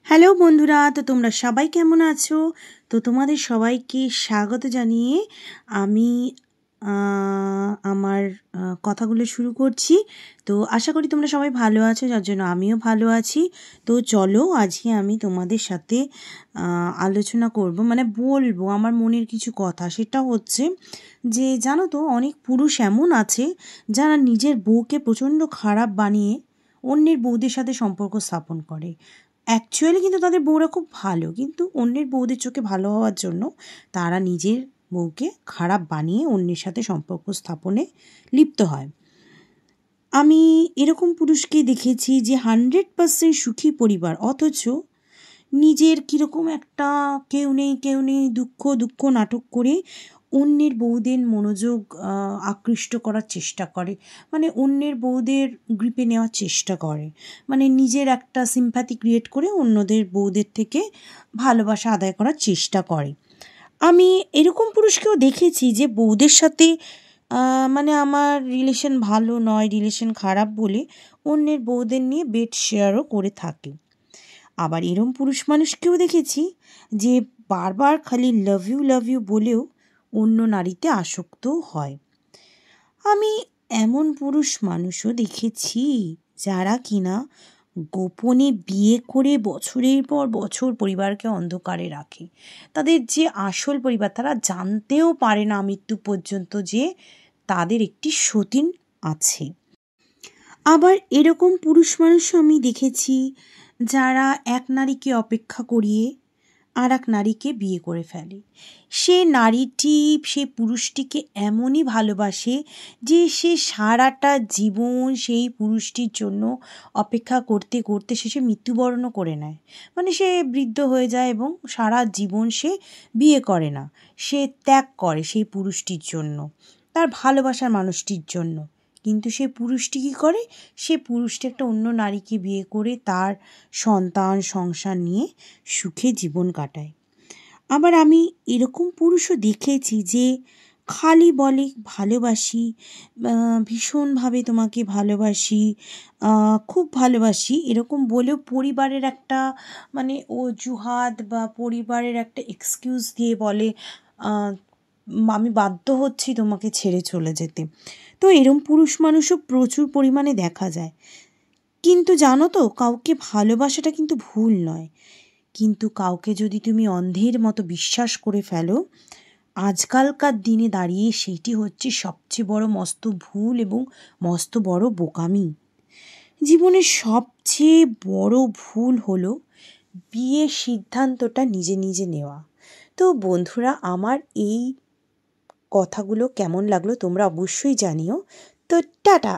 Hello বন্ধুরা, তো তোমরা সবাই কেমন আছো? তো তোমাদের সবাইকে স্বাগত জানিয়ে আমি আমার কথাগুলো শুরু করছি। তো আশা করি তোমরা সবাই ভালো আছো, যার জন্য আমিও ভালো আছি। তো চলো, আজকে আমি তোমাদের সাথে আলোচনা করব, মানে বলবো আমার মনের কিছু কথা। সেটা হচ্ছে যে জানো তো, অনেক পুরুষ এমন আছে যারা নিজের বউকে প্রচণ্ড খারাপ বানিয়ে অন্যের বউদের সাথে সম্পর্ক স্থাপন করে। অ্যাকচুয়ালি কিন্তু তাদের বউরা খুব ভালো, কিন্তু অন্যের বউদের চোখে ভালো হওয়ার জন্য তারা নিজের বউকে খারাপ বানিয়ে অন্যের সাথে সম্পর্ক স্থাপনে লিপ্ত হয়। আমি এরকম পুরুষকে দেখেছি যে 100% সুখী পরিবার, অথচ নিজের কীরকম একটা কেউ নেই দুঃখ দুঃখ নাটক করে অন্যের বউদের মনোযোগ আকৃষ্ট করার চেষ্টা করে, মানে অন্যের বউদের গ্রিপে নেওয়ার চেষ্টা করে, মানে নিজের একটা সিম্প্যাথি ক্রিয়েট করে অন্যদের বউদের থেকে ভালোবাসা আদায় করার চেষ্টা করে। আমি এরকম পুরুষকেও দেখেছি যে বউদের সাথে মানে আমার রিলেশন ভালো নয়, রিলেশন খারাপ বলে অন্যের বউদের নিয়ে বেড শেয়ারও করে থাকে। আবার এরম পুরুষ মানুষকেও দেখেছি যে বারবার খালি লাভ ইউ বলেও অন্য নারীতে আসক্তও হয়। আমি এমন পুরুষ মানুষও দেখেছি যারা কিনা গোপনে বিয়ে করে বছরের পর বছর পরিবারকে অন্ধকারে রাখে। তাদের যে আসল পরিবার তারা জানতেও পারে না মৃত্যু পর্যন্ত যে তাদের একটি সতীন আছে। আবার এরকম পুরুষ মানুষও আমি দেখেছি যারা এক নারীকে অপেক্ষা করিয়ে আর এক নারীকে বিয়ে করে ফেলে। সে নারীটি সেই পুরুষটিকে এমনই ভালোবাসে যে সে সারাটা জীবন সেই পুরুষটির জন্য অপেক্ষা করতে করতে শেষে মৃত্যুবরণও করে নেয়। মানে সে বৃদ্ধ হয়ে যায় এবং সারা জীবন সে বিয়ে করে না, সে ত্যাগ করে সেই পুরুষটির জন্য, তার ভালোবাসার মানুষটির জন্য। কিন্তু সে পুরুষটি কী করে, সে পুরুষটি একটা অন্য নারীকে বিয়ে করে তার সন্তান সংসার নিয়ে সুখে জীবন কাটায়। আবার আমি এরকম পুরুষও দেখেছি যে খালি বলে ভালোবাসি, ভীষণভাবে তোমাকে ভালোবাসি, খুব ভালোবাসি, এরকম বলেও পরিবারের একটা মানে অজুহাত বা পরিবারের একটা এক্সকিউজ দিয়ে বলে আমি বাধ্য হচ্ছি তোমাকে ছেড়ে চলে যেতে। তো এরম পুরুষ মানুষও প্রচুর পরিমাণে দেখা যায়। কিন্তু জানো তো, কাউকে ভালোবাসাটা কিন্তু ভুল নয়, কিন্তু কাউকে যদি তুমি অন্ধের মতো বিশ্বাস করে ফেলো, আজকালকার দিনে দাঁড়িয়ে সেইটি হচ্ছে সবচেয়ে বড় মস্ত ভুল এবং মস্ত বড় বোকামি। জীবনের সবচেয়ে বড় ভুল হলো বিয়ের সিদ্ধান্তটা নিজে নিজে নেওয়া। তো বন্ধুরা, আমার এই কথাগুলো কেমন লাগলো তোমরা অবশ্যই জানিও। তো টাটা।